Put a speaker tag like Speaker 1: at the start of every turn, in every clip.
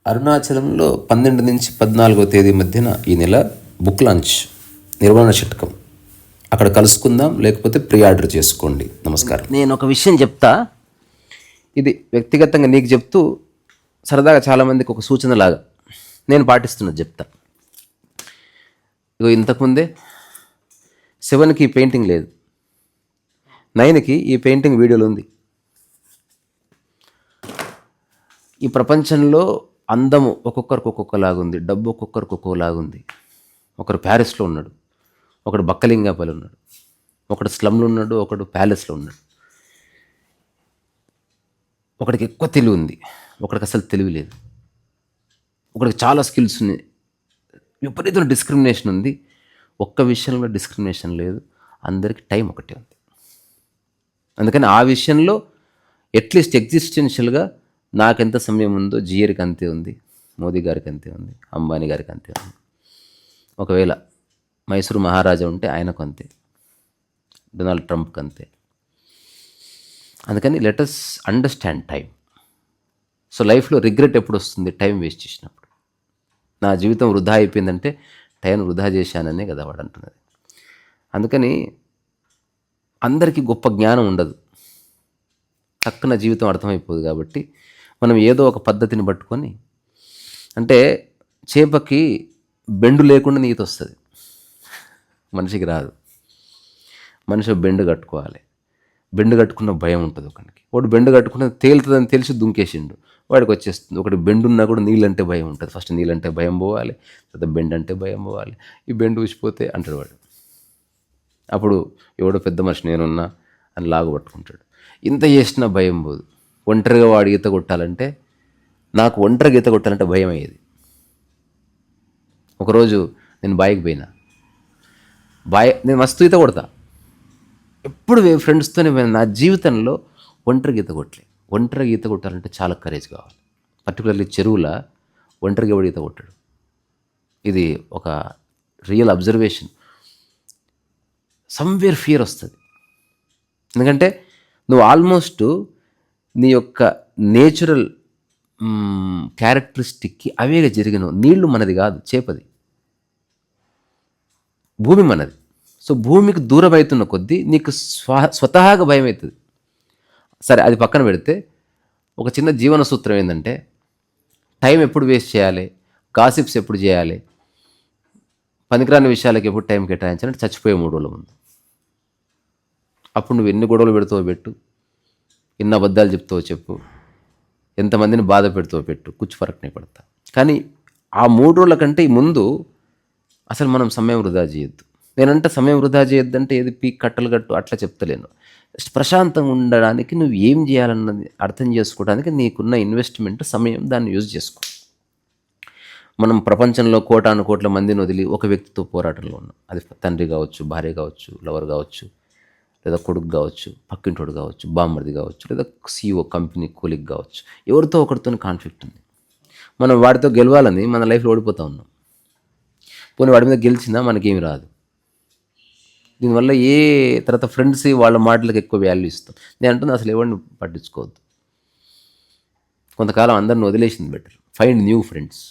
Speaker 1: అరుణాచలంలో 12 నుంచి 14వ తేదీ మధ్యన ఈ నెల బుక్ లాంచ్ నిర్వహణ శతకం. అక్కడ కలుసుకుందాం, లేకపోతే ప్రీ ఆర్డర్ చేసుకోండి. నమస్కారం. నేను ఒక విషయం చెప్తా, ఇది వ్యక్తిగతంగా నీకు చెప్తూ సరదాగా చాలామందికి ఒక సూచనలాగా నేను పాటిస్తున్నది చెప్తా. ఇగో ఇంతకుముందే 7కి ఈ పెయింటింగ్ లేదు, 9కి ఈ పెయింటింగ్ వీడియోలో ఉంది. ఈ ప్రపంచంలో అందము ఒక్కొక్కరికి ఒక్కొక్కలాగుంది, డబ్బు ఒక్కొక్కరికి ఒక్కోలాగుంది. ఒకడు ప్యారిస్లో ఉన్నాడు, ఒకడు బక్కలింగాపల్లి ఉన్నాడు, ఒకడు స్లమ్లో ఉన్నాడు, ఒకడు ప్యాలెస్లో ఉన్నాడు. ఒకడికి ఎక్కువ తెలివి ఉంది, ఒకడికి అసలు తెలివి లేదు. ఒకడికి చాలా స్కిల్స్ ఉన్నాయి, విపరీతమైన డిస్క్రిమినేషన్ ఉంది. ఒక్క విషయంలో డిస్క్రిమినేషన్ లేదు, అందరికీ టైం ఒకటే ఉంది. అందుకని ఆ విషయంలో అట్లీస్ట్ ఎగ్జిస్టెన్షియల్గా నాకెంత సమయం ఉందో జిఆర్కి అంతే ఉంది, మోదీ గారికి అంతే ఉంది, అంబానీ గారికి అంతే ఉంది. ఒకవేళ మైసూరు మహారాజా ఉంటే ఆయనకు అంతే, డొనాల్డ్ ట్రంప్కి అంతే. అందుకని let us understand time. So లైఫ్లో రిగ్రెట్ ఎప్పుడు వస్తుంది? టైం వేస్ట్ చేసినప్పుడు. నా జీవితం వృధా అయిపోయిందంటే టైం వృధా చేశాననే కదా వాడు అంటున్నది. అందుకని అందరికీ గొప్ప జ్ఞానం ఉండదు, తక్కువ జీవితం అర్థమైపోదు. కాబట్టి మనం ఏదో ఒక పద్ధతిని పట్టుకొని, అంటే చేపకి బెండు లేకుండా నీత వస్తుంది, మనిషికి రాదు. మనిషి బెండు కట్టుకోవాలి, బెండు కట్టుకున్న భయం ఉంటుంది ఒకనికి. వాడు బెండు కట్టుకున్న తేలుతుందని తెలిసి దుంకేసిండు, వాడికి వచ్చేస్తుంది. ఒకటి బెండు ఉన్నా కూడా నీళ్ళంటే భయం ఉంటుంది. ఫస్ట్ నీళ్ళంటే భయం పోవాలి, తర్వాత బెండు అంటే భయం పోవాలి. ఈ బెండు ఊసిపోతే అంటాడు వాడు. అప్పుడు ఎవడో పెద్ద మనిషి నేనున్నా అని లాగు పట్టుకుంటాడు. ఇంత చేసినా భయం పోదు. ఒంటరిగా వాడు ఈత కొట్టాలంటే, నాకు ఒంటరిగా ఈత కొట్టాలంటే భయం అయ్యేది. ఒకరోజు నేను బాయికి పోయినా, నేను మస్తు ఈత కొడతా, ఎప్పుడు ఫ్రెండ్స్తోనే పోయినా. నా జీవితంలో ఒంటరిగా ఈత కొట్టలే. ఒంటరిగా ఈత కొట్టాలంటే చాలా కరేజ్ కావాలి. పర్టికులర్లీ చెరువులో ఒంటరిగా ఎవడు ఈత కొట్టాడు. ఇది ఒక రియల్ అబ్జర్వేషన్. సమ్వేర్ ఫియర్ వస్తుంది. ఎందుకంటే నువ్వు ఆల్మోస్ట్ నీ యొక్క నేచురల్ క్యారెక్టరిస్టిక్కి అవేగా జరిగినావు. నీళ్లు మనది కాదు, చేపది, భూమి మనది. సో భూమికి దూరం అవుతున్న కొద్దీ నీకు స్వతహాగా భయం అవుతుంది. సరే, అది పక్కన పెడితే ఒక చిన్న జీవన సూత్రం ఏంటంటే, టైం ఎప్పుడు వేస్ట్ చేయాలి, గాసిప్స్ ఎప్పుడు చేయాలి, పనికిరాని విషయాలకి ఎప్పుడు టైం కేటాయించాలంటే చచ్చిపోయే 3 రోజుల ముందు. అప్పుడు నువ్వు ఎన్ని గొడవలు పెడతావో పెట్టు, ఎన్ని అబద్ధాలు చెప్తావో చెప్పు, ఎంతమందిని బాధ పెడతావో పెట్టు, కుచ్చు ఫరక్నే పడతా. కానీ ఆ 3 రోజుల కంటే ముందు అసలు మనం సమయం వృధా చేయొద్దు. నేనంటే సమయం వృధా చేయొద్దంటే ఏది పీక్ కట్టలు కట్టు అట్లా చెప్తలేను. ప్రశాంతంగా ఉండడానికి నువ్వు ఏం చేయాలన్నది అర్థం చేసుకోవడానికి నీకున్న ఇన్వెస్ట్మెంట్ సమయం, దాన్ని యూజ్ చేసుకో. మనం ప్రపంచంలో కోటాను కోట్ల మందిని వదిలి ఒక వ్యక్తితో పోరాటంలో ఉన్నాం. అది తండ్రి కావచ్చు, భార్య కావచ్చు, లవర్ కావచ్చు, లేదా కొడుకు కావచ్చు, పక్కింటోడు కావచ్చు, బామ్మర్ది కావచ్చు, లేదా CEO కంపెనీ కూలిక్ కావచ్చు. ఎవరితో ఒకరితో కాన్ఫ్లిక్ట్ ఉంది. మనం వాడితో గెలవాలని మన లైఫ్లో ఓడిపోతూ ఉన్నాం. పోనీ వాడి మీద గెలిచినా మనకేమి రాదు. దీనివల్ల తర్వాత ఫ్రెండ్స్ వాళ్ళ మాటలకు ఎక్కువ వాల్యూ ఇస్తాం. నేను అంటున్నా అసలు ఎవరిని పట్టించుకోవద్దు. కొంతకాలం అందరిని వదిలేసింది better. Find new friends.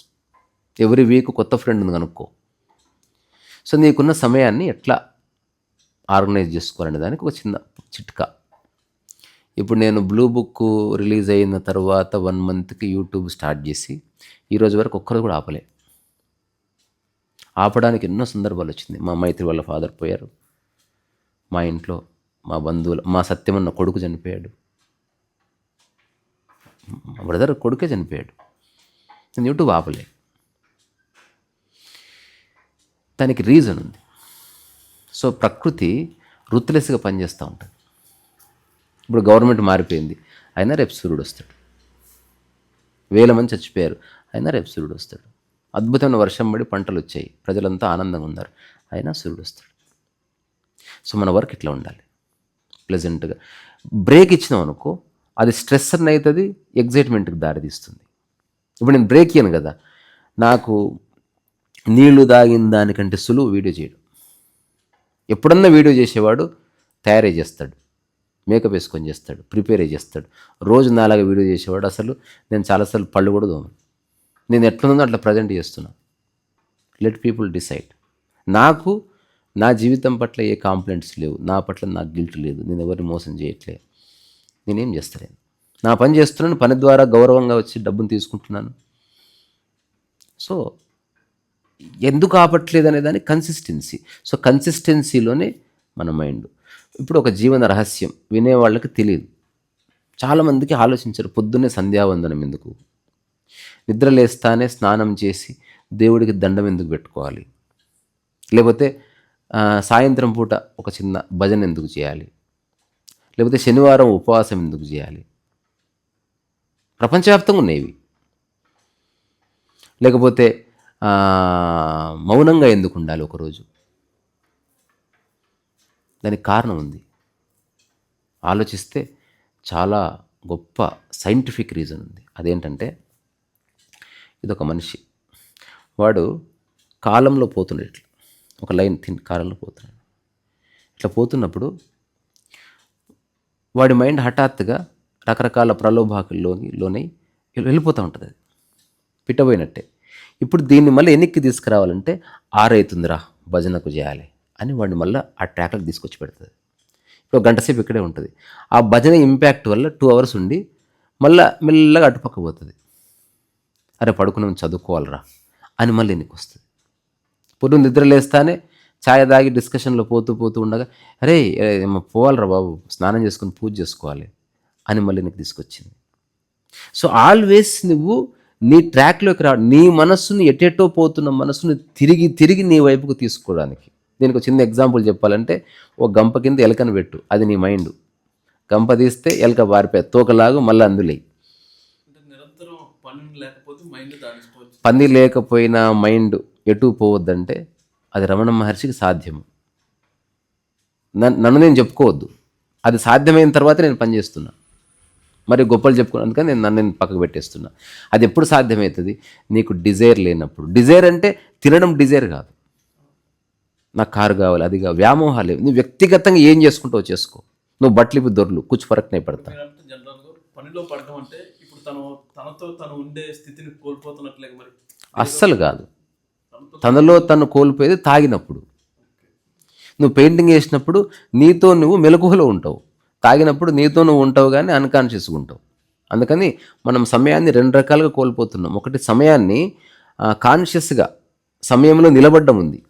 Speaker 1: Every week కొత్త ఫ్రెండ్ ఉంది కనుక్కో. సో నీకున్న సమయాన్ని ఎట్లా ఆర్గనైజ్ చేసుకోవాలనే దానికి ఒక చిన్న చిట్కా. ఇప్పుడు నేను బ్లూ బుక్ రిలీజ్ అయిన తర్వాత 1 మంత్కి యూట్యూబ్ స్టార్ట్ చేసి ఈరోజు వరకు ఒక్కరు కూడా ఆపడానికి ఎన్నో సందర్భాలు వచ్చింది. మా మైత్రి వాళ్ళ ఫాదర్ పోయారు, మా ఇంట్లో మా బంధువులు, మా సత్యమన్న కొడుకు చనిపోయాడు, మా బ్రదర్ కొడుకే చనిపోయాడు. నేను యూట్యూబ్ ఆపలే. దానికి రీజన్ ఉంది. సో ప్రకృతి రూత్లెస్గా పనిచేస్తూ ఉంటుంది. ఇప్పుడు గవర్నమెంట్ మారిపోయింది, అయినా రేపు సూర్యుడు వస్తాడు. 1000 మంది చచ్చిపోయారు, అయినా రేపు సూర్యుడు వస్తాడు. అద్భుతమైన వర్షం పడి పంటలు వచ్చాయి, ప్రజలంతా ఆనందంగా ఉన్నారు, అయినా సూర్యుడు వస్తాడు. సో మన వర్క్ ఇట్లా ఉండాలి, ప్లెజెంట్గా. బ్రేక్ ఇచ్చినాం అనుకో, అది స్ట్రెస్ అని అవుతుంది, ఎగ్జైట్మెంట్కి దారితీస్తుంది. ఇప్పుడు నేను బ్రేక్ ఇయ్యను కదా, నాకు నీళ్లు తాగిన దానికంటే సులువు వీడియో చేయడం. ఎప్పుడన్నా వీడియో చేసేవాడు తయారై చేస్తాడు, మేకప్ వేసుకొని చేస్తాడు, ప్రిపేర్ అయ్యి చేస్తాడు. రోజు నాలాగా వీడియో చేసేవాడు అసలు నేను చాలాసార్లు పళ్ళు కూడా దోమను. నేను ఎట్లుందో అట్లా ప్రజెంట్ చేస్తున్నా. Let people decide. నాకు నా జీవితం పట్ల ఏ కాంప్లైంట్స్ లేవు, నా పట్ల నాకు గిల్ట్ లేదు, నేను ఎవరిని మోసం చేయట్లేదు, నేనేం చేస్తలేను, నా పని చేస్తున్నాను, పని ద్వారా గౌరవంగా వచ్చి డబ్బును తీసుకుంటున్నాను. సో ఎందుకు ఆపట్లేదు అనే దాని కన్సిస్టెన్సీ. సో కన్సిస్టెన్సీలోనే మన మైండ్. ఇప్పుడు ఒక జీవన రహస్యం వినేవాళ్ళకి తెలియదు. చాలామందికి ఆలోచించరు, పొద్దున్నే సంధ్యావందనం ఎందుకు, నిద్ర లేస్తానే స్నానం చేసి దేవుడికి దండం ఎందుకు పెట్టుకోవాలి, లేకపోతే సాయంత్రం పూట ఒక చిన్న భజన ఎందుకు చేయాలి, లేకపోతే శనివారం ఉపవాసం ఎందుకు చేయాలి. ప్రపంచవ్యాప్తంగా ఉన్నాయి. లేకపోతే మౌనంగా ఎందుకు ఉండాలి ఒకరోజు. దానికి కారణం ఉంది. ఆలోచిస్తే చాలా గొప్ప సైంటిఫిక్ రీజన్ ఉంది. అదేంటంటే, ఇదొక మనిషి, వాడు కాలంలో పోతున్నాడు, ఇట్లా ఒక లైన్ కాలంలో పోతున్నాడు. ఇట్లా పోతున్నప్పుడు వాడి మైండ్ హఠాత్తుగా రకరకాల ప్రలోభాకుల్లోని వెళ్ళిపోతూ ఉంటుంది. అది పిట్టబోయినట్టే. ఇప్పుడు దీన్ని మళ్ళీ ఎన్నికి తీసుకురావాలంటే, ఆరైతుందిరా భజనకు చేయాలి అని వాడిని మళ్ళీ ఆ ట్రాక్లకు తీసుకొచ్చి పెడుతుంది. ఇప్పుడు గంట సేపు ఇక్కడే ఉంటుంది. ఆ భజన ఇంపాక్ట్ వల్ల 2 hours ఉండి మళ్ళీ మెల్లగా అటుపక్క పోతుంది. అరే పడుకున్నాం చదువుకోవాలరా అని మళ్ళీ ఎన్నికి వస్తుంది. పొద్దున్న నిద్ర లేస్తానే ఛాయ్ తాగి డిస్కషన్లో పోతూ ఉండగా, అరే పోవాలరా బాబు, స్నానం చేసుకుని పూజ చేసుకోవాలి అని మళ్ళీ నీకు తీసుకొచ్చింది. సో ఆల్వేస్ నువ్వు నీ ట్రాక్లోకి నీ మనస్సుని ఎటెటో పోతున్న మనస్సుని తిరిగి నీ వైపుకు తీసుకోవడానికి. దీనికి ఒక చిన్న ఎగ్జాంపుల్ చెప్పాలంటే, ఓ గంప కింద ఎలకను పెట్టు, అది నీ మైండ్. గంప తీస్తే ఎలక పారిపోయి తోకలాగు మళ్ళీ అందులో పని లేకపోయినా మైండ్ ఎటు పోవద్దంటే అది రమణ మహర్షికి సాధ్యము. నన్ను నేను చెప్పుకోవద్దు, అది సాధ్యమైన తర్వాత నేను పని చేస్తున్నా. మరి గొప్పలు చెప్పుకున్నాను అందుకని నేను పక్కకు పెట్టేస్తున్నా. అది ఎప్పుడు సాధ్యమవుతుంది? నీకు డిజైర్ లేనప్పుడు. డిజైర్ అంటే తినడం డిజైర్ కాదు, నాకు కారు కావాలి, అది కావాలి, వ్యామోహాలు. నువ్వు వ్యక్తిగతంగా ఏం చేసుకుంటావు చేసుకో. నువ్వు బట్టలు దొరలు కుచ్చు ఫరక్నే పడతా.
Speaker 2: పనిలో పడడం అంటే ఇప్పుడు తనతో తను ఉండే స్థితిని కోల్పోతున్నట్లే. మరి
Speaker 1: అస్సలు కాదు. తనలో తను కోల్పోయేది తాగినప్పుడు. నువ్వు పెయింటింగ్ వేసినప్పుడు నీతో నువ్వు మెలకువలో ఉంటావు, తాగినప్పుడు నీతో నువ్వు ఉంటావు కానీ అన్కాన్షియస్గా ఉంటావు. అందుకని మనం సమయాన్ని 2 రకాలుగా కోల్పోతున్నాం. ఒకటి సమయాన్ని కాన్షియస్గా సమయంలో నిలబడ్డం ఉంది,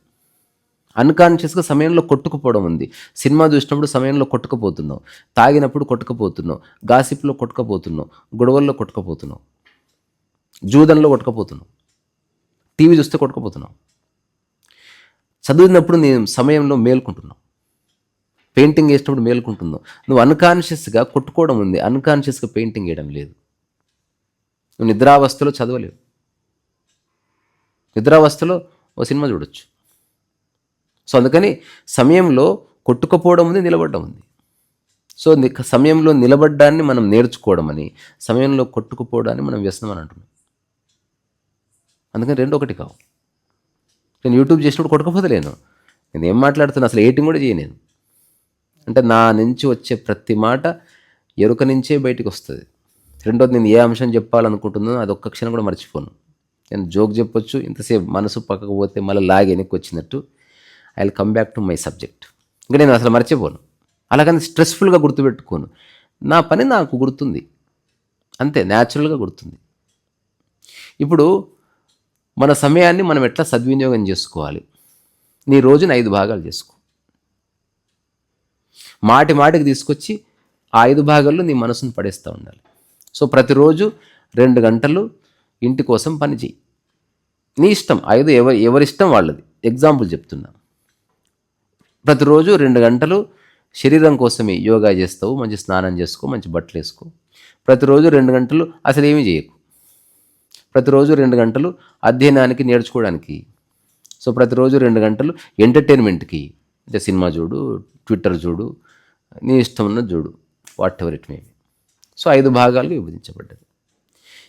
Speaker 1: అన్కాన్షియస్గా సమయంలో కొట్టుకుపోవడం ఉంది. సినిమా చూసినప్పుడు సమయంలో కొట్టుకుపోతున్నావు, తాగినప్పుడు కొట్టుకుపోతున్నావు, గాసిప్లో కొట్టుకుపోతున్నావు, గొడవల్లో కొట్టుకుపోతున్నావు, జూదంలో కొట్టుకుపోతున్నావు, టీవీ చూస్తే కొట్టుకుపోతున్నావు. చదివినప్పుడు నేను సమయంలో మేల్కుంటున్నావు, పెయింటింగ్ వేసినప్పుడు మేల్కుంటున్నావు. నువ్వు అన్కాన్షియస్గా కొట్టుకోవడం ఉంది, అన్కాన్షియస్గా పెయింటింగ్ వేయడం లేదు. నువ్వు నిద్రావస్థలో చదవలేవు, నిద్రావస్థలో ఓ సినిమా చూడొచ్చు. సో అందుకని సమయంలో కొట్టుకుపోవడం ఉంది, నిలబడడం ఉంది. సో సమయంలో నిలబడ్డాన్ని మనం నేర్చుకోవడం అని, సమయంలో కొట్టుకుపోవడాన్ని మనం వ్యసనం అని అంటున్నాం. అందుకని 2 ఒకటి కావు. నేను యూట్యూబ్ చేసినప్పుడు కొట్టుకపోతలేను, నేను ఏం మాట్లాడుతున్నా అసలు ఏటింగ్ కూడా చేయను. అంటే నా నుంచి వచ్చే ప్రతి మాట ఎరుక నుంచే బయటికి వస్తుంది. రెండోది, నేను ఏ అంశం చెప్పాలనుకుంటున్నానో అది ఒక్క క్షణం కూడా మర్చిపోను. నేను జోక్ చెప్పొచ్చు, ఇంతసేపు మనసు పక్కకు పోతే మళ్ళీ లాగి వెనక్కి వచ్చినట్టు I will come back to my subject. ఇంకా నేను అసలు మర్చిపోను, అలాగని స్ట్రెస్ఫుల్గా గుర్తుపెట్టుకోను. నా పని నాకు గుర్తుంది, అంతే, న్యాచురల్గా గుర్తుంది. ఇప్పుడు మన సమయాన్ని మనం ఎట్లా సద్వినియోగం చేసుకోవాలి? నీ రోజుని 5 భాగాలు చేసుకో. మాటికి తీసుకొచ్చి ఆ 5 భాగాల్లో నీ మనసును పడేస్తూ ఉండాలి. సో ప్రతిరోజు 2 గంటలు ఇంటి కోసం పని చేయి. నీ ఇష్టం, 5 ఎవరిష్టం వాళ్ళది. ఎగ్జాంపుల్ చెప్తున్నా. ప్రతిరోజు 2 గంటలు శరీరం కోసమే యోగా చేస్తావు, మంచి స్నానం చేసుకో, మంచి బట్టలు వేసుకో. ప్రతిరోజు 2 గంటలు అసలు ఏమీ చేయకు. ప్రతిరోజు 2 గంటలు అధ్యయనానికి, నేర్చుకోవడానికి. సో ప్రతిరోజు 2 గంటలు ఎంటర్టైన్మెంట్కి, అంటే సినిమా చూడు, ట్విట్టర్ చూడు, నీ ఇష్టం ఉన్నది చూడు, what ever it may be. So 5 భాగాలుగా విభజించబడ్డది.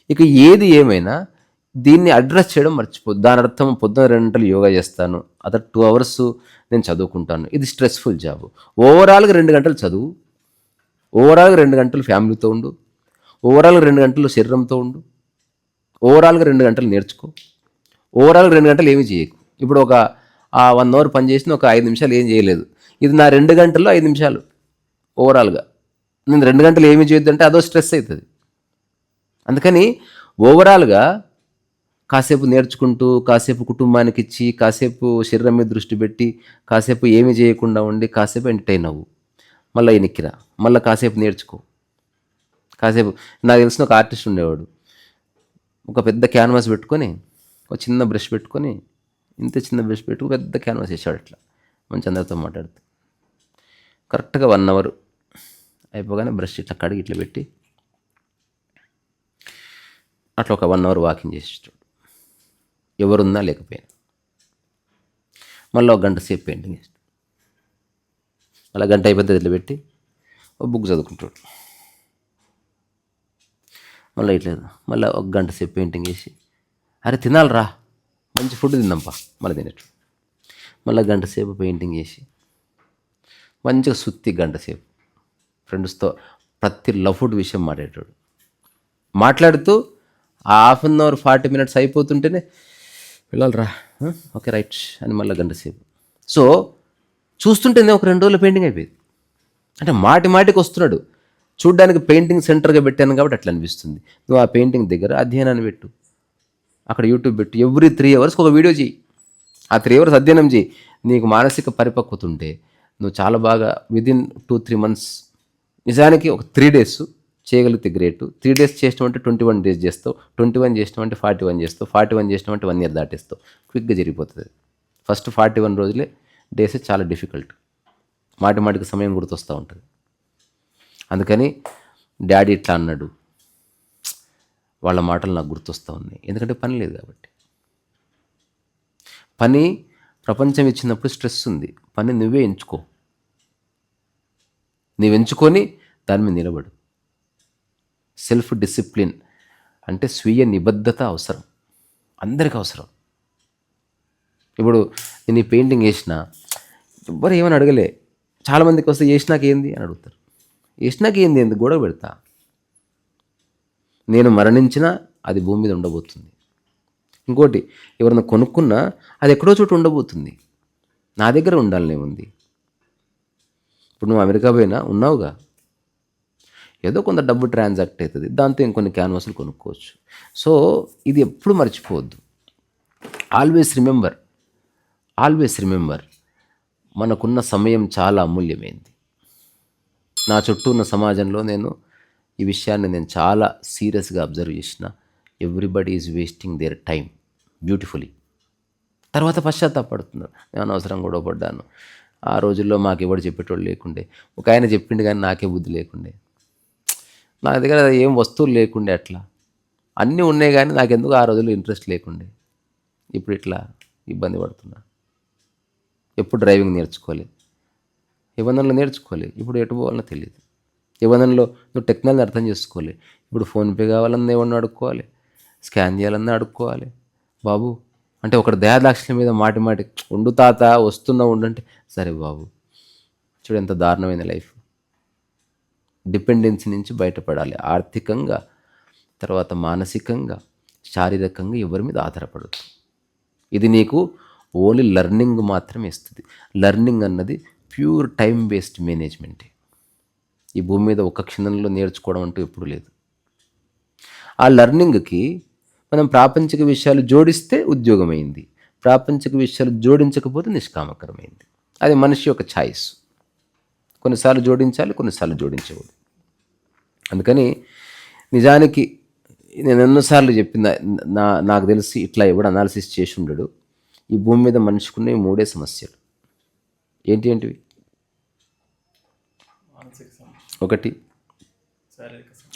Speaker 1: ఇక ఏది ఏమైనా దీన్ని అడ్రస్ చేయడం మర్చిపోద్దు. దాని అర్థం పొద్దున 2 గంటలు యోగా చేస్తాను, అదర్ 2 hours నేను చదువుకుంటాను, ఇది స్ట్రెస్ఫుల్ జాబ్. ఓవరాల్గా 2 గంటలు చదువు, ఓవరాల్గా 2 గంటలు ఫ్యామిలీతో ఉండు, ఓవరాల్గా 2 గంటలు శరీరంతో ఉండు, ఓవరాల్గా 2 గంటలు నేర్చుకో. ఓవరాల్గా 2 గంటలు ఏమీ చేయకు. ఇప్పుడు ఒక 1 అవర్ పని చేసిన ఒక 5 నిమిషాలు ఏం చేయలేదు. ఇది నా 2 గంటల్లో 5 నిమిషాలు ఓవరాల్గా. నేను 2 గంటలు ఏమి చేయొద్దంటే అదో స్ట్రెస్ అవుతుంది. అందుకని ఓవరాల్గా కాసేపు నేర్చుకుంటూ, కాసేపు కుటుంబానికి ఇచ్చి, కాసేపు శరీరం మీద దృష్టి పెట్టి, కాసేపు ఏమి చేయకుండా ఉండి, కాసేపు ఎంటర్టైన్ అవ్వు. మళ్ళీ ఎనిక్కిరా, మళ్ళీ కాసేపు నేర్చుకో. కాసేపు నాకు తెలిసిన ఒక ఆర్టిస్ట్ ఉండేవాడు. ఒక పెద్ద క్యాన్వాస్ పెట్టుకొని, ఒక చిన్న బ్రష్ పెట్టుకొని, ఇంత చిన్న బ్రష్ పెట్టుకు పెద్ద క్యాన్వాస్ వేసాడు. అట్లా మంచి అందరితో మాట్లాడుతూ కరెక్ట్గా 1 అవర్ అయిపోగానే బ్రష్ ఇట్లా కడిగి ఇట్లా పెట్టి అట్లా ఒక 1 అవర్ వాకింగ్ చేసేటాడు, ఎవరున్నా లేకపోయినా. మళ్ళీ 1 గంట సేపు పెయింటింగ్ చేస్తాడు. మళ్ళీ గంట అయిపోతే ఇట్లా పెట్టి ఒక బుక్ చదువుకుంటాడు. మళ్ళీ ఇట్లా మళ్ళీ 1 గంట సేపు పెయింటింగ్ చేసి, అరే తినాలిరా, మంచి ఫుడ్ తిందాంపా, మళ్ళీ తినేట్టు. మళ్ళీ 1 గంట సేపు పెయింటింగ్ చేసి మంచిగా సుత్తి 1 గంట సేపు ఫ్రెండ్స్తో ప్రతి లవ్ ఫుడ్ విషయం మాట్లాడేటాడు. మాట్లాడుతూ ఆ 1/2 అవర్ 40 మినిట్స్ అయిపోతుంటేనే వెళ్ళాలిరా, ఓకే రైట్ అని మళ్ళీ 1 గంట సేపు. సో చూస్తుంటేనే ఒక 2 రోజులు పెయింటింగ్ అయిపోయింది. అంటే మాటికి వస్తున్నాడు. చూడ్డానికి పెయింటింగ్ సెంటర్గా పెట్టాను కాబట్టి అట్లా అనిపిస్తుంది. నువ్వు ఆ పెయింటింగ్ దగ్గర అధ్యయనాన్ని పెట్టు, అక్కడ యూట్యూబ్ పెట్టు, ఎవ్రీ 3 అవర్స్కి ఒక వీడియో చేయి. ఆ 3 అవర్స్ అధ్యయనం చేయి. నీకు మానసిక పరిపక్వత ఉంటే నువ్వు చాలా బాగా విదిన్ 2-3 మంత్స్, నిజానికి ఒక 3 days చేయగలిగితే గ్రేట్. 3 days చేసినామంటే 21 days చేస్తావు, 21 చేసినామంటే 41 చేస్తావు, 41 చేసినామంటే 1 year దాటేస్తావు. క్విక్గా జరిగిపోతుంది. ఫస్ట్ 41 రోజులే డేస్ చాలా డిఫికల్ట్. మాటికి సమయం గుర్తొస్తూ ఉంటుంది. అందుకని డాడీ ఇట్లా అన్నాడు, వాళ్ళ మాటలు నాకు గుర్తొస్తూ ఉన్నాయి. ఎందుకంటే పని లేదు కాబట్టి. పని ప్రపంచం ఇచ్చినప్పుడు స్ట్రెస్ ఉంది. పని నువ్వే ఎంచుకో. నువ్వు ఎంచుకొని దాని మీద నిలబడు. సెల్ఫ్ డిసిప్లిన్ అంటే స్వీయ నిబద్ధత అవసరం, అందరికీ అవసరం. ఇప్పుడు నేను ఈ పెయింటింగ్ వేసిన ఎవ్వరు ఏమని అడగలే. చాలామందికి వస్తే వేసినాక ఏంది అని అడుగుతారు. వేసినాక ఏంది ఎందుకు గొడవ పెడతా? నేను మరణించినా అది భూమి మీద ఉండబోతుంది. ఇంకోటి, ఎవరైనా కొనుక్కున్నా అది ఎక్కడో చోటు ఉండబోతుంది. నా దగ్గర ఉండాలనే ఉంది. ఇప్పుడు నువ్వు అమెరికా పోయినా ఉన్నావుగా, ఏదో కొంత డబ్బు ట్రాన్సాక్ట్ అవుతుంది, దాంతో ఇంకొన్ని క్యాన్వాసులు కొనుక్కోవచ్చు. సో ఇది ఎప్పుడు మర్చిపోవద్దు. ఆల్వేస్ రిమెంబర్ మనకున్న సమయం చాలా అమూల్యమైంది. నా చుట్టూ ఉన్న సమాజంలో నేను ఈ విషయాన్ని నేను చాలా సీరియస్గా అబ్జర్వ్ చేసిన. Everybody is wasting their time beautifully. తర్వాత పశ్చాత్తాపడుతున్నారు, నేను అనవసరం గొడవ పడ్డాను, ఆ రోజుల్లో మాకు ఎవడు చెప్పేటోళ్ళు లేకుండే, ఒక ఆయన చెప్పిండు కానీ నాకే బుద్ధి లేకుండే, నా దగ్గర ఏం వస్తువులు లేకుండే, అట్లా అన్నీ ఉన్నాయి కానీ నాకెందుకు ఆ రోజుల్లో ఇంట్రెస్ట్ లేకుండే, ఇప్పుడు ఇట్లా ఇబ్బంది పడుతున్నా. ఎప్పుడు డ్రైవింగ్ నేర్చుకోవాలి, ఇబ్బందుల్లో నేర్చుకోవాలి, ఇప్పుడు ఎటు పోవాలన్నా తెలియదు. ఇబ్బందుల్లో నువ్వు టెక్నాలజీ అర్థం చేసుకోవాలి. ఇప్పుడు ఫోన్పే కావాలన్నా ఎవరిని అడుక్కోవాలి, స్కాన్ చేయాలన్నా అడుక్కోవాలి. బాబు అంటే ఒకటి దయాదాక్షిణ్యం మీద మాటి ఉండు తాత వస్తున్నా ఉండంటే సరే బాబు. చూడు ఎంత దారుణమైన లైఫ్. డిపెండెన్సీ నుంచి బయటపడాలి. ఆర్థికంగా, తర్వాత మానసికంగా, శారీరకంగా ఎవరి మీద ఆధారపడదు. ఇది నీకు ఓన్లీ లెర్నింగ్ మాత్రమే ఇస్తుంది. లెర్నింగ్ అన్నది ప్యూర్ టైం బేస్డ్ మేనేజ్మెంటే. ఈ భూమి మీద ఒక క్షణంలో నేర్చుకోవడం అంటూ ఎప్పుడు లేదు. ఆ లెర్నింగ్కి మనం ప్రాపంచిక విషయాలు జోడిస్తే ఉద్యోగమైంది, ప్రాపంచిక విషయాలు జోడించకపోతే నిష్కామకరమైంది. అది మనిషి యొక్క ఛాయిస్. కొన్నిసార్లు జోడించాలి, కొన్నిసార్లు జోడించకూడదు. అందుకని నిజానికి నేను ఎన్నోసార్లు చెప్పిన, నాకు తెలిసి ఇట్లా ఎవడు అనాలిసిస్ చేసి ఉండడు. ఈ భూమి మీద మనిషికున్న 3 సమస్యలు. ఏంటివి? 1,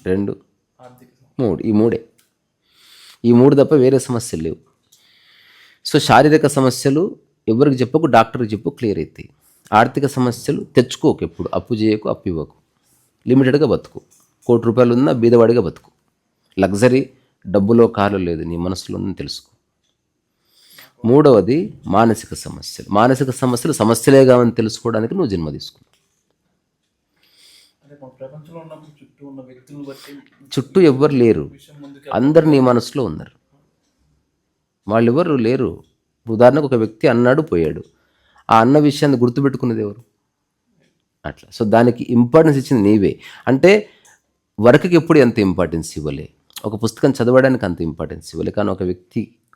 Speaker 1: 2, 3. ఈ 3 తప్ప వేరే సమస్యలు లేవు. సో శారీరక సమస్యలు ఎవరికి చెప్పకు, డాక్టర్కి చెప్పు, క్లియర్ అవుతాయి. ఆర్థిక సమస్యలు తెచ్చుకోకు, ఎప్పుడు అప్పు చేయకు, అప్పు ఇవ్వకు, లిమిటెడ్గా బతుకు. 1 కోటి రూపాయలు ఉన్నా బీదవాడిగా బతుకు. లగ్జరీ డబ్బులో కారు లేదు, నీ మనసులో ఉందని తెలుసుకో. 3వది మానసిక సమస్యలు. మానసిక సమస్యలు సమస్యలే కావని తెలుసుకోవడానికి నువ్వు జన్మ తీసుకున్నావు.
Speaker 2: అంటే ప్రపంచంలో ఉన్నప్పుడు చుట్టూ చుట్టూ ఉన్న వ్యక్తులను బట్టి
Speaker 1: చుట్టూ ఎవ్వరు లేరు,
Speaker 2: విషయం ముందుకు
Speaker 1: అందరు నీ మనసులో ఉన్నారు. వాళ్ళు ఎవరు లేరు. ఉదాహరణకు ఒక వ్యక్తి అన్నాడు, పోయాడు. ఆ అన్న విషయాన్ని గుర్తుపెట్టుకున్నది ఎవరు? అట్లా. సో దానికి ఇంపార్టెన్స్ ఇచ్చింది నీవే. అంటే వర్క్కి ఎప్పుడు ఎంత ఇంపార్టెన్స్ ఇవ్వలే, ఒక పుస్తకం చదవడానికి అంత ఇంపార్టెన్స్ ఇవ్వలే. కానీ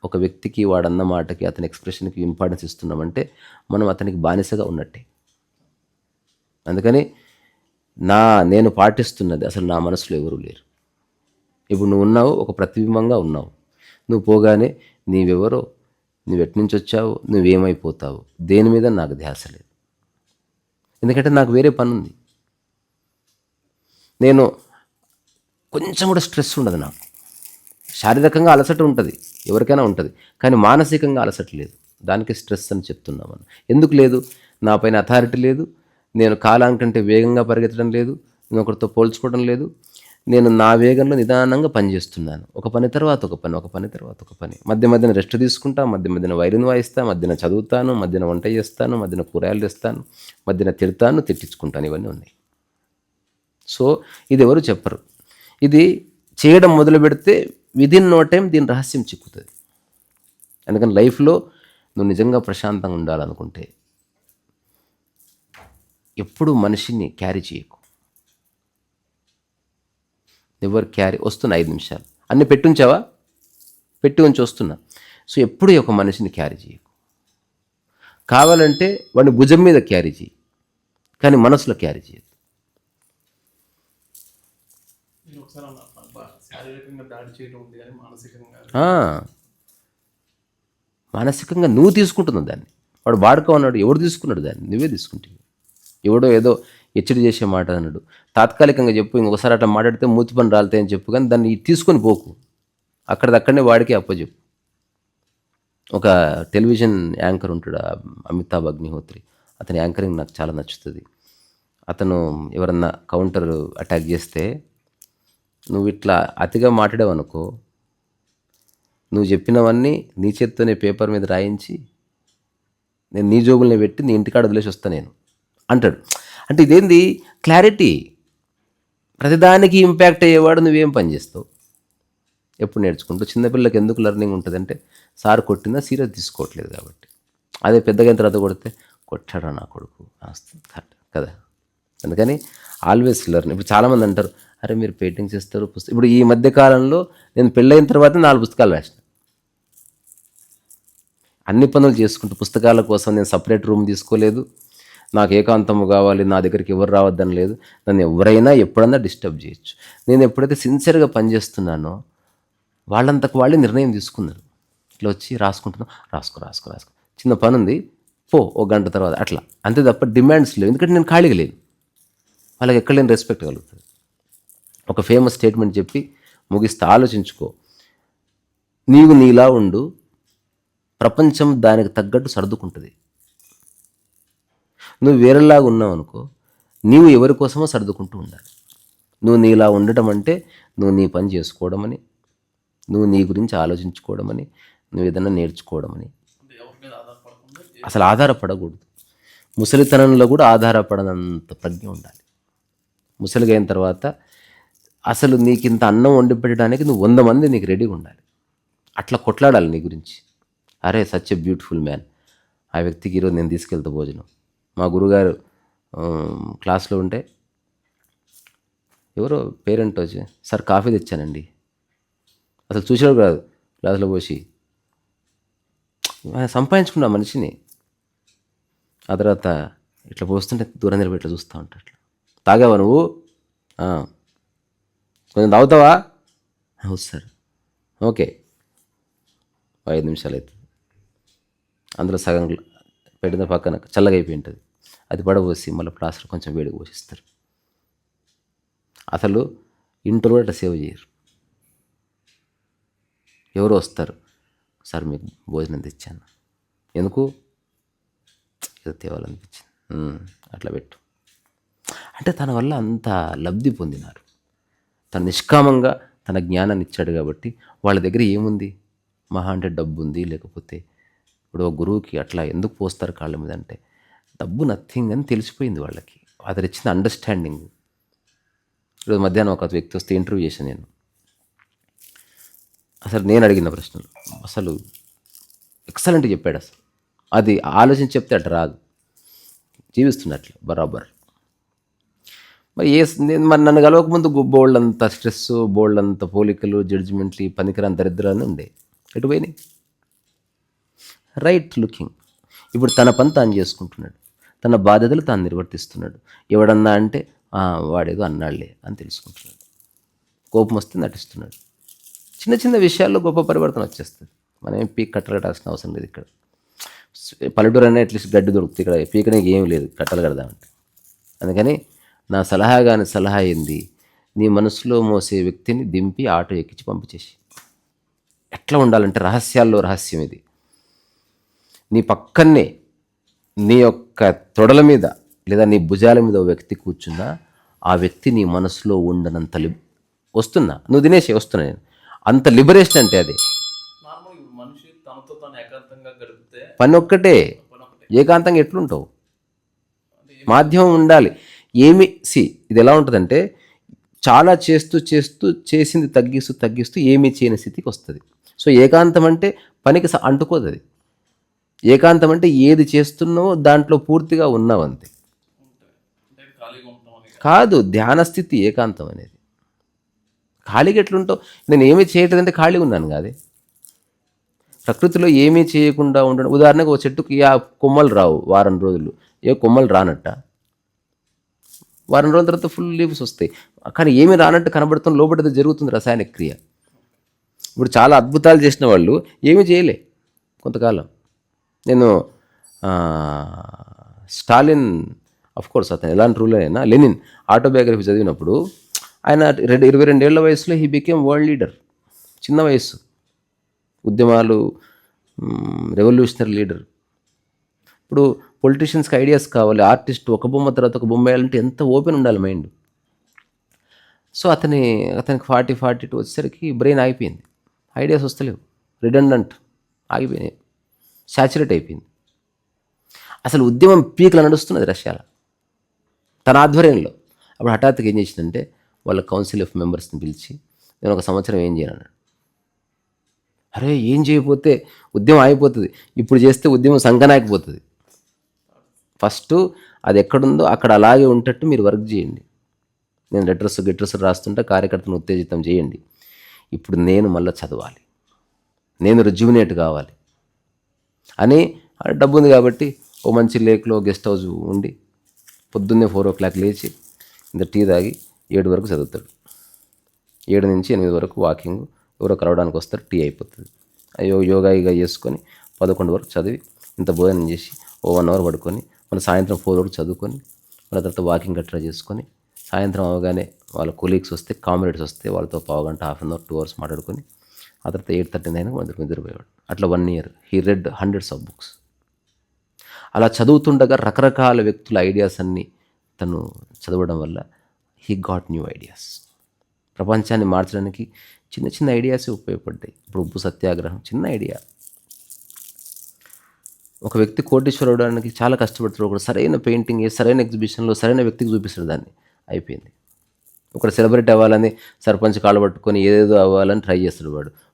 Speaker 1: ఒక వ్యక్తికి వాడన్న మాటకి, అతని ఎక్స్ప్రెషన్కి ఇంపార్టెన్స్ ఇస్తున్నామంటే మనం అతనికి బానిసగా ఉన్నట్టే. అందుకని నేను పాటిస్తున్నది అసలు నా మనసులో ఎవరు లేరు. ఇప్పుడు నువ్వు ఉన్నావు, ఒక ప్రతిబింబంగా ఉన్నావు. నువ్వు పోగానే నీవెవరో, నువ్వు ఎట్నుంచి వచ్చావు, నువ్వేమైపోతావు, దేని మీద నాకు ధ్యాస లేదు. ఎందుకంటే నాకు వేరే పని ఉంది. నేను కొంచెం కూడా స్ట్రెస్ ఉండదు నాకు. శారీరకంగా అలసట ఉంటుంది, ఎవరికైనా ఉంటుంది, కానీ మానసికంగా అలసట లేదు. దానికి స్ట్రెస్ అని చెప్తున్నాం మనం. ఎందుకు లేదు? నా పైన అథారిటీ లేదు, నేను కాలానికంటే వేగంగా పరిగెత్తడం లేదు, నేను ఒకరితో పోల్చుకోవడం లేదు. నేను నా వేగంలో నిదానంగా పనిచేస్తున్నాను. ఒక పని తర్వాత ఒక పని, ఒక పని తర్వాత ఒక పని. మధ్య మధ్యన రెస్ట్ తీసుకుంటా, మధ్య మధ్యన వైరిని వాయిస్తా, మధ్యన చదువుతాను, మధ్యన వంట చేస్తాను, మధ్యన కూరగాయలు తెస్తాను, మధ్యన తిడతాను, తిట్టించుకుంటాను. ఇవన్నీ ఉన్నాయి. సో ఇది ఎవరు చెప్పరు. ఇది చేయడం మొదలు పెడితే విదిన్ నో టైం దీని రహస్యం చిక్కుతుంది. అందుకని లైఫ్లో నువ్వు నిజంగా ప్రశాంతంగా ఉండాలనుకుంటే ఎప్పుడు మనిషిని క్యారీ చేయకు. ఎవరు క్యారీ వస్తున్నా 5 నిమిషాలు అన్నీ పెట్టుంచావా? పెట్టి ఉంచి వస్తున్నా. సో ఎప్పుడు ఒక మనిషిని క్యారీ చేయకు. కావాలంటే వాడిని భుజం మీద క్యారీ చేయి, కానీ మనసులో క్యారీ చేయదు.
Speaker 2: నేను ఒకసారి శారీరకంగా దాడి చేయడం ఉంది కానీ
Speaker 1: మానసికంగా నువ్వు తీసుకుంటున్నావు దాన్ని. వాడు వాడుకో అన్నాడు, ఎవడు తీసుకున్నాడు దాన్ని? నువ్వే తీసుకుంటావు. ఎవడో ఏదో హెచ్చడి చేసే మాట అన్నాడు, తాత్కాలికంగా చెప్పు, ఇంకొకసారి అట్లా మాట్లాడితే మూతి పని రాలుతాయని చెప్పు, కానీ దాన్ని తీసుకొని పోకు. అక్కడనే వాడికి అప్పచెప్పు. ఒక టెలివిజన్ యాంకర్ ఉంటాడు, అమితాబ్ అగ్నిహోత్రి. అతని యాంకరింగ్ నాకు చాలా నచ్చుతుంది. అతను ఎవరన్నా కౌంటర్ అటాక్ చేస్తే నువ్వు ఇట్లా అతిగా మాట్లాడావనుకో, నువ్వు చెప్పినవన్నీ నీ చేత్తోనే పేపర్ మీద రాయించి నేను నీ జోబుల్ని పెట్టి నీ ఇంటికాడ వదిలేసి వస్తా నేను అంటాడు. అంటే ఇదేంది క్లారిటీ? ప్రతిదానికి ఇంపాక్ట్ అయ్యేవాడు నువ్వేం పని చేస్తావు? ఎప్పుడు నేర్చుకుంటూ. చిన్నపిల్లలకి ఎందుకు లెర్నింగ్ ఉంటుంది అంటే, సార్ కొట్టినా సీరియస్ తీసుకోవట్లేదు కాబట్టి. అదే పెద్దగా తర్వాత కొడితే కొట్టాడా నా కొడుకు కదా. అందుకని ఆల్వేస్ లెర్న్. ఇప్పుడు చాలామంది అంటారు, అరే మీరు పెయింటింగ్స్ చేస్తారు, ఇప్పుడు ఈ మధ్య కాలంలో నేను పెళ్ళైన తర్వాత 4 పుస్తకాలు రాసిన. అన్ని పనులు చేసుకుంటూ, పుస్తకాల కోసం నేను సపరేట్ రూమ్ తీసుకోలేదు, నాకు ఏకాంతము కావాలి, నా దగ్గరికి ఎవరు రావద్దని లేదు. నన్ను ఎవరైనా ఎప్పుడన్నా డిస్టర్బ్ చేయొచ్చు. నేను ఎప్పుడైతే సిన్సియర్గా పనిచేస్తున్నానో వాళ్ళంతకు వాళ్ళే నిర్ణయం తీసుకున్నారు. ఇట్లా వచ్చి రాసుకుంటున్నాం, రాసుకో చిన్న పని ఉంది పో, 1 గంట తర్వాత అట్లా. అంతే తప్ప డిమాండ్స్ లేవు. ఎందుకంటే నేను ఖాళీగా లేను. వాళ్ళకి ఎక్కడ లేని రెస్పెక్ట్ కలుగుతుంది. ఒక ఫేమస్ స్టేట్మెంట్ చెప్పి ముగిస్తే ఆలోచించుకో. నీవు నీలా ఉండు, ప్రపంచం దానికి తగ్గట్టు సర్దుకుంటుంది. నువ్వు వేరేలాగా ఉన్నావు అనుకో, నీవు ఎవరి కోసమో సర్దుకుంటూ ఉండాలి. నువ్వు నీలా ఉండటం అంటే నువ్వు నీ పని చేసుకోవడం అని, నువ్వు నీ గురించి ఆలోచించుకోవడం అని, నువ్వు ఏదైనా నేర్చుకోవడం అని. అసలు ఆధారపడకూడదు. ముసలితనంలో కూడా ఆధారపడనంత ప్రజ్ఞ ఉండాలి. ముసలిగా అయిన తర్వాత అసలు నీకు ఇంత అన్నం వండి పెట్టడానికి నువ్వు 100 మంది నీకు రెడీగా ఉండాలి. అట్లా కొట్లాడాలి నీ గురించి. అరే సచ్ ఎ బ్యూటిఫుల్ మ్యాన్, ఆ వ్యక్తికి ఈరోజు నేను తీసుకెళ్తా భోజనం. మా గురుగారు క్లాస్లో ఉంటే ఎవరో పేరెంట్ వచ్చి, సార్ కాఫీ తెచ్చానండి, అసలు చూసాడు కాదు, క్లాస్లో పోసి సంపాదించుకున్నా మనిషిని. ఆ తర్వాత ఇట్లా పోస్తుంటే దూరం నిలబడి ఇట్లా చూస్తూ ఉంటా. అట్లా తాగావా నువ్వు? కొంచెం తాగుతావా? అవును సార్. ఓకే, 5 నిమిషాలు అవుతుంది. అందులో సగం పెట్టిన పక్కన చల్లగా అయిపోయి ఉంటుంది. అది పడబోసి మళ్ళీ ప్లాస్టర్ కొంచెం వేడిగా పోషిస్తారు. అసలు ఇంట్లో కూడా అట్లా సేవ్ చేయరు. ఎవరు వస్తారు, సార్ మీకు భోజనం తెచ్చాను, ఎందుకు? ఏదో తేవాలనిపించింది, అట్లా పెట్టు. అంటే తన వల్ల అంత లబ్ధి పొందినారు. తను నిష్కామంగా తన జ్ఞానాన్ని ఇచ్చాడు కాబట్టి వాళ్ళ దగ్గర ఏముంది? మహా అంటే డబ్బు ఉంది, లేకపోతే ఇప్పుడు ఒక గురువుకి అట్లా ఎందుకు పోస్తారు కాళ్ళ మీద అంటే డబ్బు నథింగ్ అని తెలిసిపోయింది వాళ్ళకి. అతను ఇచ్చిన అండర్స్టాండింగ్. ఈరోజు మధ్యాహ్నం ఒక వ్యక్తి వస్తే ఇంటర్వ్యూ చేశాను నేను. అసలు నేను అడిగిన ప్రశ్నలు అసలు ఎక్సలెంట్ చెప్పాడు. అసలు అది ఆలోచించి చెప్తే అట్లా రాదు, జీవిస్తున్నట్లు బరాబర్. మరి మరి నన్ను కలవకముందు బోల్డ్ అంత స్ట్రెస్, బోల్డ్ అంత పోలికలు, జడ్జిమెంట్లు, పనికిరాని దరిద్రాన్ని ఉండే. ఎటు పోయినాయి? Right looking. ఇప్పుడు తన పని తాను చేసుకుంటున్నాడు, తన బాధ్యతలు తాను నిర్వర్తిస్తున్నాడు. ఎవడన్నా అంటే వాడేదో అన్నాళ్లే అని తెలుసుకుంటున్నాడు. కోపం వస్తే నటిస్తున్నాడు. చిన్న చిన్న విషయాల్లో గొప్ప పరివర్తన వచ్చేస్తుంది. మనం ఏం పీక్ కట్టగట్టాల్సిన అవసరం లేదు. ఇక్కడ పల్లెటూరు అనే అట్లీస్ట్ గడ్డి దొరుకుతుంది, ఇక్కడ పీకడానికి ఏం లేదు, కట్టలు కడదామంటే. అందుకని నా సలహా ఏంది, నీ మనసులో మోసే వ్యక్తిని దింపి ఆటో ఎక్కించి పంపించేసి. ఎట్లా ఉండాలంటే రహస్యాల్లో రహస్యం ఇది. నీ పక్కనే నీ యొక్క తొడల మీద లేదా నీ భుజాల మీద ఓ వ్యక్తి కూర్చున్నా ఆ వ్యక్తి నీ మనసులో ఉండనంత వస్తున్నా నువ్వు తినేసి వస్తున్నా నేను అంత లిబరేషన్ అంటే అదే.
Speaker 2: నార్మల్ మనిషి తనతో తాను ఏకాంతంగా గడిపితే
Speaker 1: పని ఒక్కటే. ఏకాంతంగా ఎట్లుంటావు? మాధ్యమం ఉండాలి. ఇది ఎలా ఉంటుందంటే చాలా చేస్తూ చేసింది తగ్గిస్తూ ఏమీ చేయని స్థితికి వస్తుంది. సో ఏకాంతం అంటే పనికి అంటుకోదు. అది ఏకాంతం అంటే ఏది చేస్తున్నావో దాంట్లో పూర్తిగా ఉన్నావు అంతే. కాదు ధ్యాన స్థితి ఏకాంతం అనేది. ఖాళీగా ఎట్లుంటావు? నేను ఏమీ చేయట్లేదంటే ఖాళీగా ఉన్నాను కాదే. ప్రకృతిలో ఏమీ చేయకుండా ఉండడం. ఉదాహరణకు ఒక చెట్టుకి ఆ కొమ్మలు రావు వారం రోజులు, ఏ కొమ్మలు రానట్ట. వారం రోజుల తర్వాత ఫుల్ లీవ్స్ వస్తాయి. కానీ ఏమీ రానట్టు కనబడుతున్న లోపల జరుగుతుంది రసాయనిక క్రియ. ఇప్పుడు చాలా అద్భుతాలు చేసిన వాళ్ళు ఏమీ చేయలే కొంతకాలం. నేను స్టాలిన్ కోర్స్ అతను ఎలాంటి రూల్ అయినా, లెనిన్ ఆటోబయోగ్రఫీ చదివినప్పుడు ఆయన 22 ఏళ్ల వయసులో హీ బికేమ్ వరల్డ్ లీడర్. చిన్న వయసు, ఉద్యమాలు, రెవల్యూషనరీ లీడర్. ఇప్పుడు పొలిటీషియన్స్కి ఐడియాస్ కావాలి. ఆర్టిస్ట్ ఒక బొమ్మ తర్వాత ఒక బొమ్మ వేయాలంటే ఎంత ఓపెన్ ఉండాలి మైండ్. సో అతనికి 42 వచ్చేసరికి బ్రెయిన్ ఆగిపోయింది, ఐడియాస్ వస్తలేవు, రిడెండెంట్ ఆగిపోయినాయి, సాచురేట్ అయిపోయింది. అసలు ఉద్యమం పీక్లో నడుస్తున్నది రష్యాలో తన ఆధ్వర్యంలో. అప్పుడు హఠాత్తుగా ఏం చేసిందంటే వాళ్ళ కౌన్సిల్ ఆఫ్ మెంబర్స్ని పిలిచి నేను 1 సంవత్సరం ఏం చేయను అన్నాడు. అరే ఏం చేయకపోతే ఉద్యమం ఆగిపోతుంది, ఇప్పుడు చేస్తే ఉద్యమం సంకనాకపోతుంది. ఫస్ట్ అది ఎక్కడుందో అక్కడ అలాగే ఉంటట్టు మీరు వర్క్ చేయండి. నేను లెటర్స్ రాస్తుంటే కార్యకర్తను ఉత్తేజితం చేయండి. ఇప్పుడు నేను మళ్ళీ చదవాలి, నేను రిజ్యూమినేట్ కావాలి అని. డబ్బు ఉంది కాబట్టి ఓ మంచి లేక్లో గెస్ట్ హౌస్ ఉండి పొద్దున్నే 4 o'clock లేచి ఇంత టీ తాగి 7 వరకు చదువుతాడు. 7 నుంచి 8 వరకు వాకింగ్, ఎవరో కలవడానికి వస్తారు, టీ అయిపోతుంది. అయ్యో యోగా చేసుకొని 11 వరకు చదివి ఇంత భోజనం చేసి ఓ 1 hour పడుకొని మన సాయంత్రం 4 వరకు చదువుకొని మన తర్వాత వాకింగ్ గట్రా చేసుకొని సాయంత్రం అవగానే వాళ్ళ కొలీగ్స్ వస్తే, కామ్రేడ్స్ వస్తే వాళ్ళతో పావుగంట, ½ hour, 2 hours మాట్లాడుకొని ఆ తర్వాత 8:39 మన నిద్రపోయాడు. అట్లా 1 year he red hundreds of books. అలా చదువుతుండగా రకరకాల వ్యక్తుల ఐడియాస్ అన్నీ తను చదవడం వల్ల హీ గాట్ న్యూ ఐడియాస్. ప్రపంచాన్ని మార్చడానికి చిన్న చిన్న ఐడియాసే ఉపయోగపడ్డాయి. ఇప్పుడు ఉప్పు సత్యాగ్రహం చిన్న ఐడియా. ఒక వ్యక్తి కోటీశ్వరుడు అవడానికి చాలా కష్టపడుతాడు. ఒకడు సరైన పెయింటింగ్ సరైన ఎగ్జిబిషన్లో సరైన వ్యక్తికి చూపిస్తాడు, దాన్ని అయిపోయింది. ఒకడు సెలబ్రిటీ అవ్వాలని సర్పంచ్ కాళ్ళు పట్టుకొని ఏదేదో అవ్వాలని ట్రై చేస్తాడు,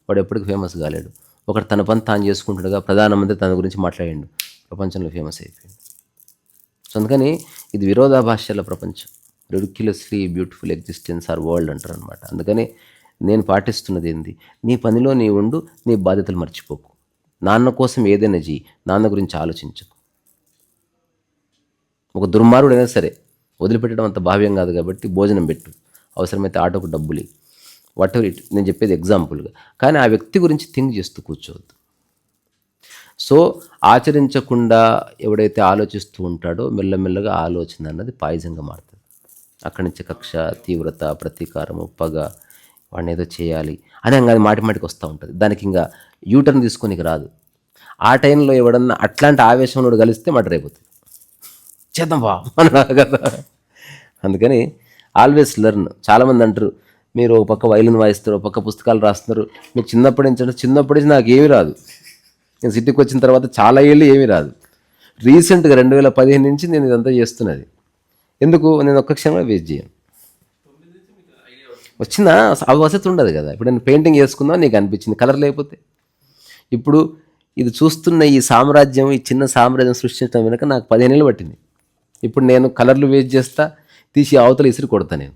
Speaker 1: వాడు ఎప్పటికీ ఫేమస్ కాలేడు. ఒకడు తన పని తాను చేసుకుంటుండగా ప్రధానమంత్రి తన గురించి మాట్లాడాడు, ప్రపంచంలో ఫేమస్ అయిపోయింది. సో అందుకని ఇది విరోధాభాష్యాల ప్రపంచం. రిడిక్యులస్లీ బ్యూటిఫుల్ ఎగ్జిస్టెన్స్ ఆర్ వరల్డ్ అంటారు అనమాట. అందుకని నేను పాటిస్తున్నది ఏంది, నీ పనిలో నీ ఉండు, నీ బాధ్యతలు మర్చిపోకు. నాన్న కోసం ఏదైనా చెయ్యి, నాన్న గురించి ఆలోచించకు. ఒక దుర్మార్గుడైనా సరే వదిలిపెట్టడం అంత భావ్యం కాదు కాబట్టి భోజనం పెట్టు, అవసరమైతే ఆటోకు డబ్బులు, వాట్ ఎవర్ ఇట్. నేను చెప్పేది ఎగ్జాంపుల్గా. కానీ ఆ వ్యక్తి గురించి థింక్ చేస్తూ కూర్చోవద్దు. సో ఆచరించకుండా ఎవడైతే ఆలోచిస్తూ ఉంటాడో మెల్లమెల్లగా ఆలోచన అన్నది పాయిజన్గా మారుతుంది. అక్కడి నుంచి కక్ష, తీవ్రత, ప్రతీకారము, పగ, వాడిని ఏదో చేయాలి అని అది మాటిమాటికి వస్తూ ఉంటుంది. దానికి ఇంకా యూటర్న్ తీసుకొని రాదు. ఆ టైంలో ఎవడన్నా అట్లాంటి ఆవేశంలో కలిస్తే మర్డర్ అయిపోతుంది. చేద్దాం బా అన్నాడు కదా. అందుకని ఆల్వేస్ లెర్న్. చాలామంది అంటారు మీరు ఒక పక్క వైలిన్ వాయిస్తారు, ఒక పక్క పుస్తకాలు రాస్తున్నారు, మీరు చిన్నప్పటి నుంచి నాకు ఏమీ రాదు. నేను సిటీకి వచ్చిన తర్వాత చాలా ఏళ్ళు ఏమీ రాదు. రీసెంట్గా 2015 నుంచి నేను ఇదంతా చేస్తున్నది. ఎందుకు? నేను ఒక్క క్షణంలో వేస్ట్ చేయను. వచ్చినా ఆ వసతి ఉండదు కదా. ఇప్పుడు నేను పెయింటింగ్ చేసుకుందాం నీకు అనిపించింది, కలర్ లేకపోతే. ఇప్పుడు ఇది చూస్తున్న ఈ సామ్రాజ్యం, ఈ చిన్న సామ్రాజ్యం సృష్టించడం వెనుక నాకు 15 ఏళ్ళు పట్టింది. ఇప్పుడు నేను కలర్లు వేస్ట్ చేస్తా, తీసి అవతల ఇసిరి కొడతా నేను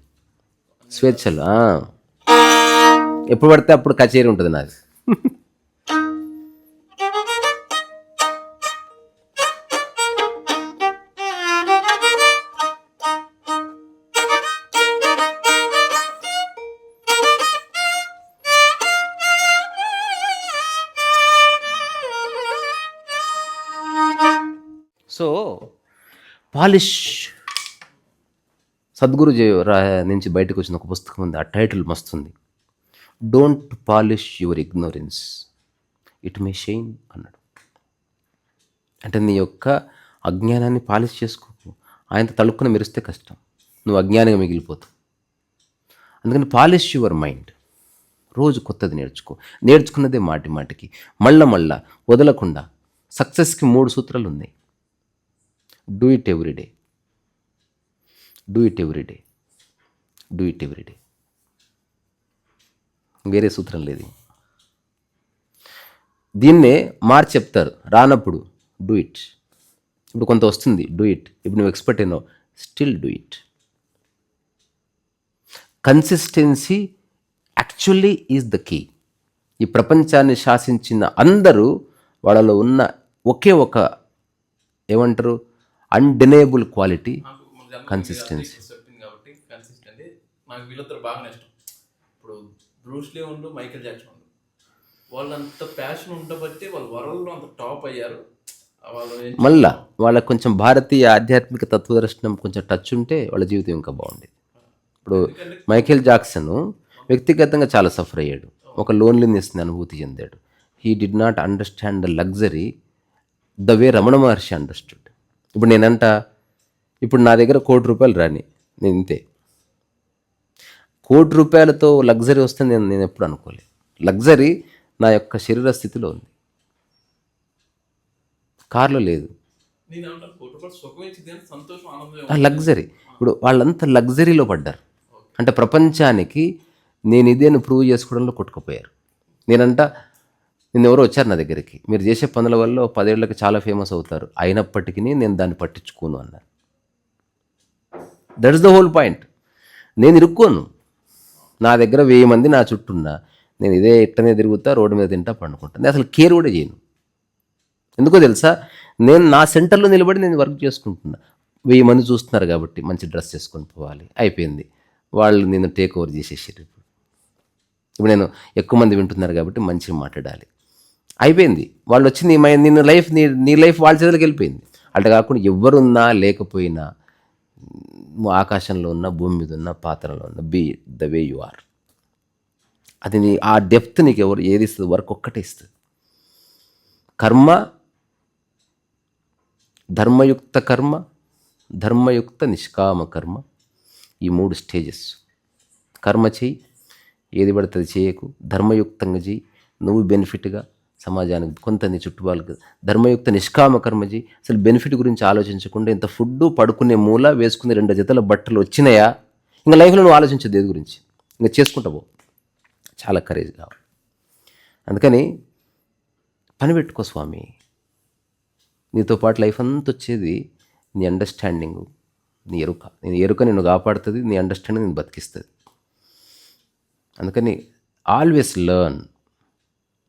Speaker 1: స్వేచ్ఛలు. ఎప్పుడు పడితే అప్పుడు కచేరీ ఉంటుంది నాది. సో పాలిష్, సద్గురు నుంచి బయటకు వచ్చిన ఒక పుస్తకం ఉంది, ఆ టైటిల్ మస్తుంది, don't polish your ignorance, it may shine అన్నాడు. అంటే నీ యొక్క అజ్ఞానాన్ని పాలిష్ చేసుకోకు, ఆయనతో తలుక్కున మెరిస్తే కష్టం, నువ్వు అజ్ఞానంగా మిగిలిపోతావు. అందుకని పాలిష్ యువర్ మైండ్, రోజు కొత్తది నేర్చుకో, నేర్చుకున్నదే మాటి మాటికి మళ్ళా వదలకుండా. సక్సెస్కి 3 సూత్రాలు ఉన్నాయి. Do it everyday, do it everyday, do it everyday, వేరే సూత్రం లేదు. దీన్నే మార్చి చెప్తారు రానప్పుడు, డూ ఇట్. ఇప్పుడు కొంత వస్తుంది, డూ ఇట్. ఇప్పుడు నువ్వు ఎక్స్పర్ట్ అయినావు, still do it. Consistency actually is the key. ఈ ప్రపంచాన్ని శాసించిన అందరూ వాళ్ళలో ఉన్న ఒకే ఒక ఏమంటారు అన్డినయబుల్ క్వాలిటీ కన్సిస్టెన్సీ.
Speaker 2: చెప్పింది కాబట్టి కన్సిస్టెంట్ నాకు వీళ్ళిద్దరు బాగా ఇష్టం. ఇప్పుడు బ్రూస్లీ ఉండు, మైకేల్ జాక్సన్ ఉండు, వాళ్ళంత ప్యాషన్ ఉండబట్టి వాళ్ళు వరల్డ్లో అంత టాప్ అయ్యారు.
Speaker 1: మళ్ళా వాళ్ళకి కొంచెం భారతీయ ఆధ్యాత్మిక తత్వదర్శనం కొంచెం టచ్ ఉంటే వాళ్ళ జీవితం ఇంకా బాగుండేది. ఇప్పుడు మైకేల్ జాక్సన్ వ్యక్తిగతంగా చాలా సఫర్ అయ్యాడు, ఒక లోన్లీనెస్ని అనుభూతి చెందాడు. He did not understand the luxury the way Ramana Maharshi understood. ఇప్పుడు నేనంట, ఇప్పుడు నా దగ్గర ₹1,00,00,000 రాని, నేను ఇంతే. ₹1,00,00,000తో లగ్జరీ వస్తే నేను ఎప్పుడు అనుకోలేదు. లగ్జరీ నా యొక్క శరీర స్థితిలో ఉంది, కార్లో లేదు. లగ్జరీ. ఇప్పుడు వాళ్ళంతా లగ్జరీలో పడ్డారు. అంటే ప్రపంచానికి నేను ఇదేను ప్రూవ్ చేసుకోవడంలో కొట్టుకుపోయారు. నేనంట, ఎవరో వచ్చారు నా దగ్గరికి, మీరు చేసే పనుల వల్ల 10 ఏళ్ళకి చాలా ఫేమస్ అవుతారు, అయినప్పటికీ నేను దాన్ని పట్టించుకోను అన్నారు. That is the whole point. నేను ఇరుక్కోను, నా దగ్గర 1000 మంది నా చుట్టూన్నా, నేను ఇదే ఇట్టనే తిరుగుతా, రోడ్డు మీద తింటా, పండుకుంటా, నేను అసలు కేర్ కూడా చేయను. ఎందుకో తెలుసా, నేను నా సెంటర్లో నిలబడి నేను వర్క్ చేసుకుంటున్నా. 1000 మంది చూస్తున్నారు కాబట్టి మంచి డ్రెస్ చేసుకొని పోవాలి, అయిపోయింది. వాళ్ళు నేను టేక్ ఓవర్ చేసేసారు. ఇప్పుడు నేను ఎక్కువ మంది వింటున్నారు కాబట్టి మంచిగా మాట్లాడాలి, అయిపోయింది. వాళ్ళు వచ్చి నీ లైఫ్ వాళ్ళ చేతులకు వెళ్ళిపోయింది. అట్లా కాకుండా ఎవరున్నా లేకపోయినా, ఆకాశంలో ఉన్న, భూమి మీద ఉన్న, పాత్రలో ఉన్న, be the way you are. అది ఆ డెప్త్ నీకు ఎవరు ఏది ఇస్తుంది? వర్క్ ఒక్కటే ఇస్తుంది. కర్మ, ధర్మయుక్త కర్మ, ధర్మయుక్త నిష్కామ కర్మ, ఈ 3 స్టేజెస్. కర్మ చెయ్యి, ఏది పడుతుంది చేయకు. ధర్మయుక్తంగా చెయ్యి, నువ్వు బెనిఫిట్గా సమాజానికి, కొంత నీ చుట్టుపక్కల. ధర్మయుక్త నిష్కామ కర్మ చెయ్యి, అసలు బెనిఫిట్ గురించి ఆలోచించకుండా ఇంత ఫుడ్, పడుకునే మూల, వేసుకునే 2 జతల బట్టలు వచ్చినాయా, ఇంకా లైఫ్లో నువ్వు ఆలోచించదు దేని గురించి, ఇంకా చేసుకుంటా పో. చాలా కరేజ్ కావాలి. అందుకని పని పెట్టుకో స్వామి. నీతో పాటు లైఫ్ అంతా వచ్చేది నీ అండర్స్టాండింగు, నీ ఎరుక. నేను ఎరుక నిన్ను కాపాడుతుంది, నీ అండర్స్టాండింగ్ నేను బతికిస్తుంది. అందుకని ఆల్వేస్ లెర్న్.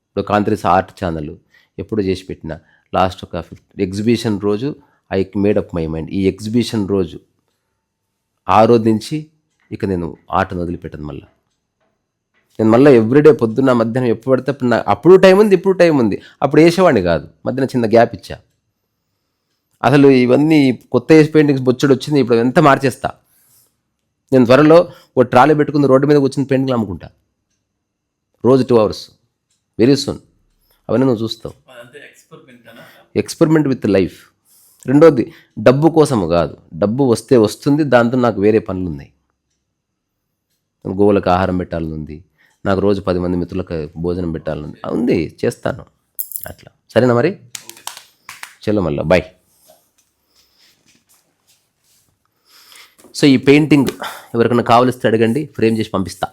Speaker 1: ఇప్పుడు కాంత్రీస్ ఆర్ట్ ఛానల్ ఎప్పుడు చేసి పెట్టినా, లాస్ట్ ఒక ఎగ్జిబిషన్ రోజు ఐ మేడప్ మై మైండ్. ఈ ఎగ్జిబిషన్ రోజు, ఆ రోజు నుంచి ఇక నేను ఆటను వదిలిపెట్టాను. నేను మళ్ళీ ఎవ్రీడే పొద్దున్న మధ్యాహ్నం ఎప్పుడు పడితే అప్పుడు టైం ఉంది, ఇప్పుడు టైం ఉంది. అప్పుడు వేసేవాడిని కాదు, మధ్యాహ్నం చిన్న గ్యాప్ ఇచ్చా. అసలు ఇవన్నీ కొత్త ఏజ్ పెయింటింగ్స్ బొచ్చడు వచ్చింది, ఇప్పుడు ఎంత మార్చేస్తా. నేను త్వరలో ఒక ట్రాలీ పెట్టుకుని రోడ్డు మీద కూర్చుని పెయింటింగ్లు అమ్ముకుంటా, రోజు 2 hours, వెరీ సూన్. అవన్నీ నువ్వు చూస్తావు. Experiment with life. రెండోది, డబ్బు కోసము కాదు, డబ్బు వస్తే వస్తుంది, దాంతో నాకు వేరే పనులు ఉన్నాయి. గోవులకు ఆహారం పెట్టాలని ఉంది, నాకు రోజు 10 మంది మిత్రులకు భోజనం పెట్టాలని ఉంది, చేస్తాను అట్లా. సరేనా మరి? చలో మళ్ళీ బాయ్. సో ఈ పెయింటింగ్ ఎవరికైనా కావలిస్తే అడగండి, ఫ్రేమ్ చేసి పంపిస్తా.